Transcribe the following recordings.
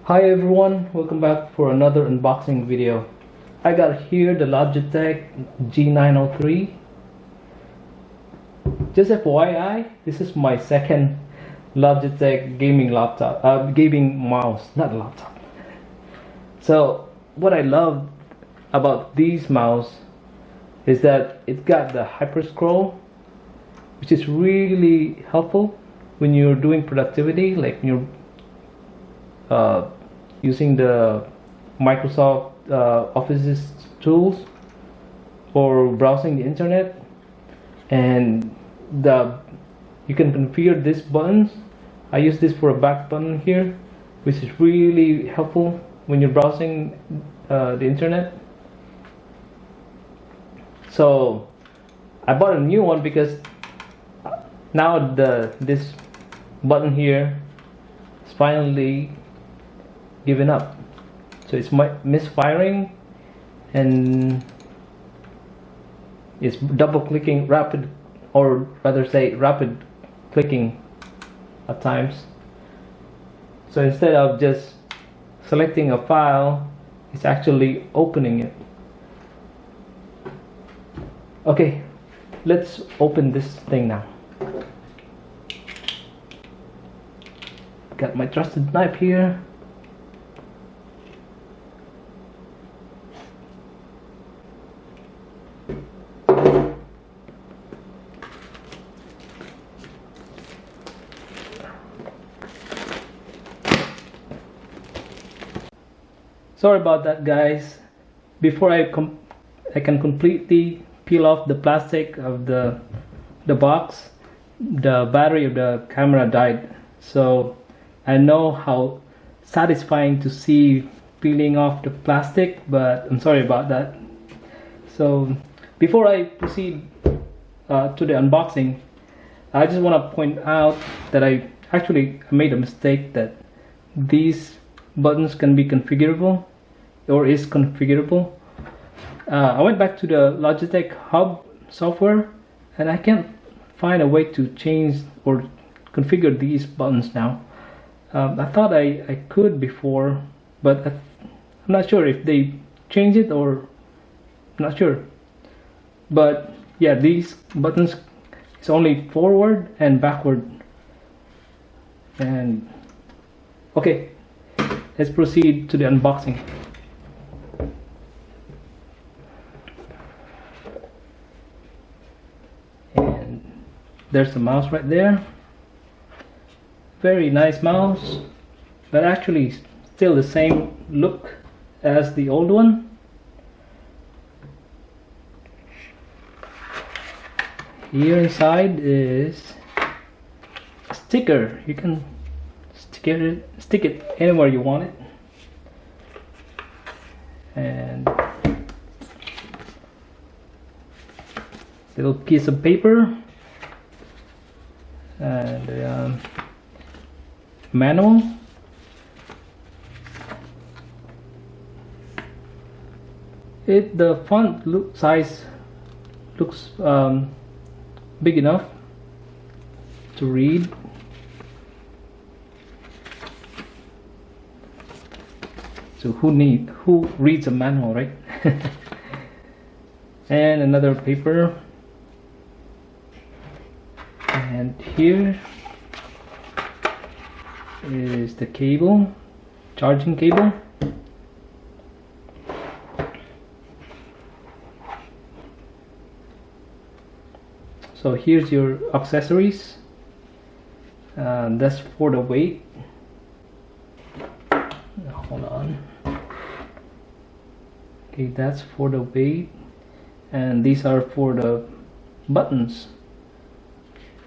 Hi everyone, welcome back for another unboxing video. I got here the Logitech G903. Just FYI, this is my second Logitech gaming mouse, not laptop. So what I love about these mouse is that it got the hyper scroll, which is really helpful when you're doing productivity, like you're using the Microsoft Office tools or browsing the internet, and you can configure these buttons. I use this for a back button here, which is really helpful when you're browsing the internet. So I bought a new one because now this button here is finally given up. So it's misfiring and it's double clicking rapid clicking at times. So instead of just selecting a file, it's actually opening it. Okay, let's open this thing now. Got my trusted knife here. Sorry about that, guys. Before I can completely peel off the plastic of the box, the battery of the camera died. So I know how satisfying to see peeling off the plastic, but I'm sorry about that. So before I proceed to the unboxing, I just want to point out that I actually made a mistake, that these buttons can be configurable or is configurable. I went back to the Logitech Hub software and I can't find a way to change or configure these buttons now. I thought I could before, but I'm not sure if they changed it, or I'm not sure. But yeah, these buttons is only forward and backward. And okay, let's proceed to the unboxing. And there's the mouse right there. Very nice mouse, but actually still the same look as the old one. Here inside is a sticker. You can stick it anywhere you want it. And little piece of paper and manual. The font size looks big enough to read. So who reads a manual, right? And another paper. And here is the cable, charging cable. So here's your accessories. That's for the weight. Hold on. Okay, that's for the weight, and these are for the buttons.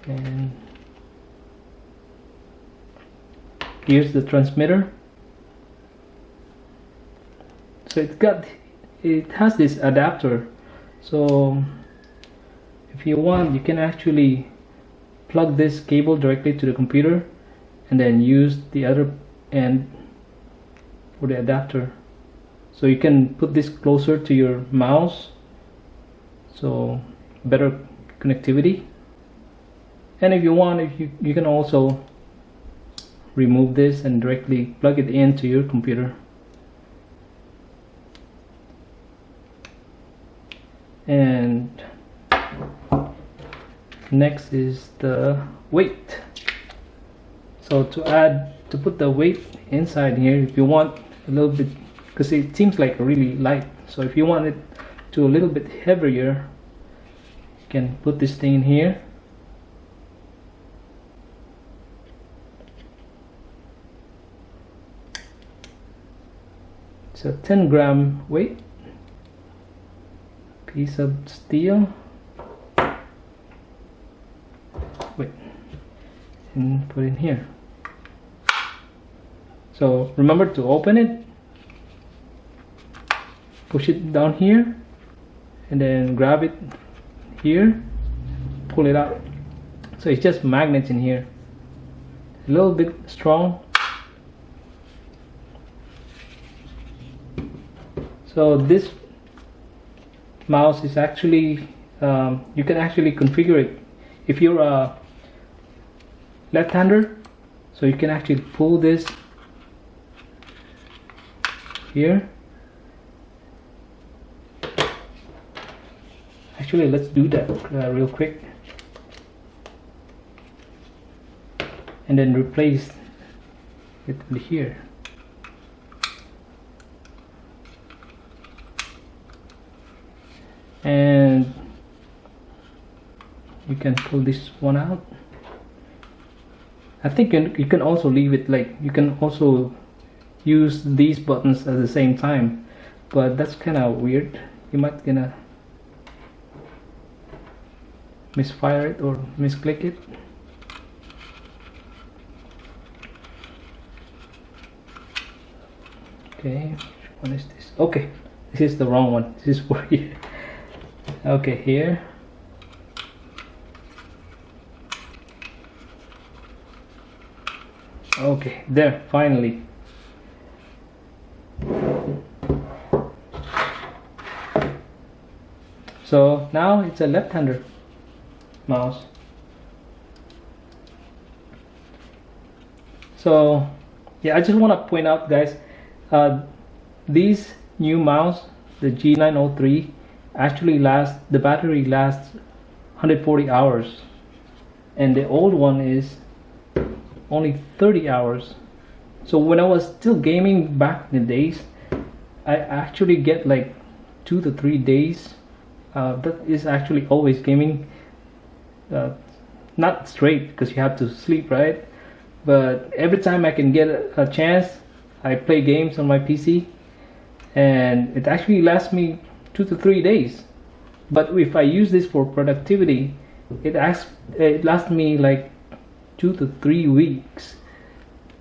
And here's the transmitter. So it has this adapter, so if you want, you can actually plug this cable directly to the computer and then use the other end for the adapter. So you can put this closer to your mouse, so better connectivity. And if you want, you can also remove this and directly plug it into your computer. And next is the weight. So to put the weight inside here, if you want a little bit, because it seems like really light, so if you want it to a little bit heavier, you can put this thing in here. It's a 10-gram weight piece of steel. Wait, and put in here. So remember to open it, push it down here, and then grab it here, pull it out. So it's just magnets in here, a little bit strong. So this mouse is actually, you can actually configure it if you're a left-hander, so you can actually pull this here. Actually, let's do that real quick, and then replace it with here. And you can pull this one out. I think you can also leave it, like you can also use these buttons at the same time, but that's kind of weird. You might gonna misfire it or misclick it. Okay, which one is this? Okay, this is the wrong one. This is for here. Okay, here. Okay, there, finally. So now it's a left-hander mouse. So yeah, I just want to point out, guys, these new mouse, the G903, actually the battery lasts 140 hours, and the old one is only 30 hours. So when I was still gaming back in the days, I actually get like 2 to 3 days. That is actually always gaming, not straight because you have to sleep, right? But every time I can get a chance, I play games on my PC, and it actually lasts me 2 to 3 days. But if I use this for productivity, it lasts me like 2 to 3 weeks,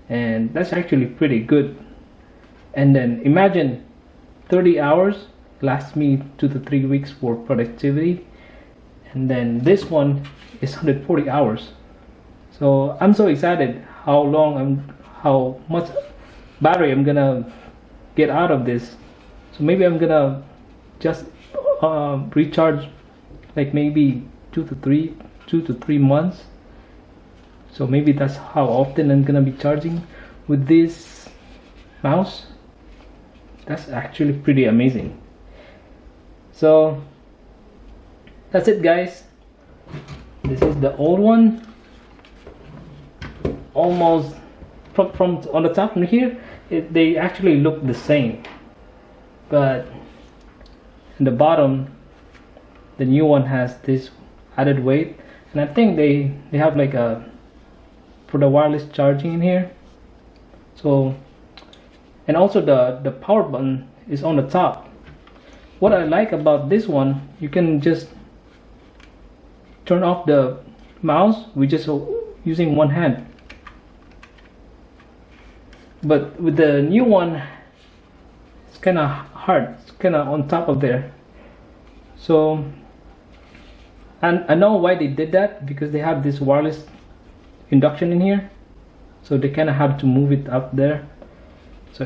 and that's actually pretty good. And then imagine 30 hours lasts me 2 to 3 weeks for productivity, and then this one is 140 hours. So I'm so excited how much battery I'm gonna get out of this. So maybe I'm gonna just recharge like maybe 2 to 3 months. So maybe that's how often I'm gonna be charging with this mouse. That's actually pretty amazing. So that's it, guys. This is the old one. Almost from on the top from here, they actually look the same, but in the bottom, the new one has this added weight, and I think they have like a for the wireless charging in here. So, and also the power button is on the top. What I like about this one, you can just turn off the mouse with just using one hand. But with the new one, it's kind of hard. It's kind of on top of there. So, and I know why they did that, because they have this wireless induction in here, so they kind of have to move it up there. So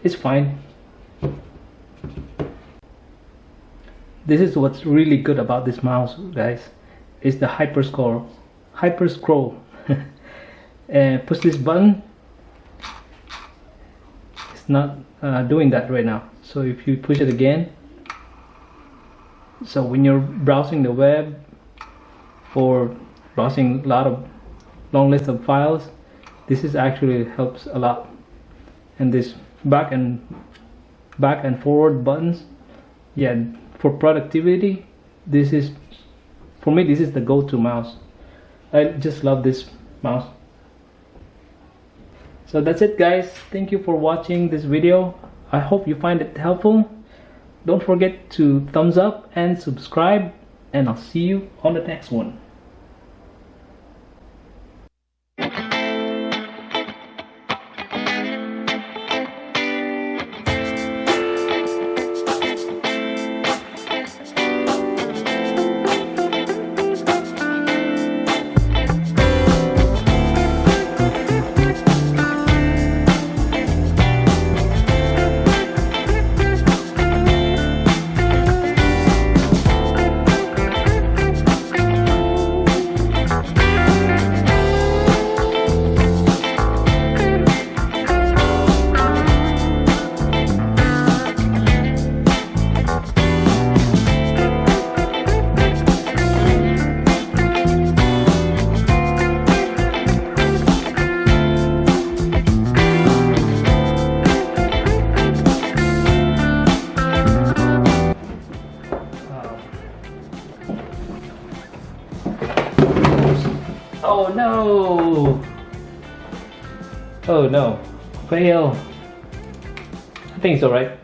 it's fine. This is what's really good about this mouse, guys, is the hyper scroll. And push this button, it's not doing that right now. So if you push it again, so when you're browsing the web or browsing a lot of long list of files, this is actually helps a lot. And this back and forward buttons, yeah, for productivity, this is, for me, this is the go-to mouse. I just love this mouse. So that's it, guys. Thank you for watching this video. I hope you find it helpful. Don't forget to thumbs up and subscribe, and I'll see you on the next one. Oh no! Oh no! Fail! I think it's alright.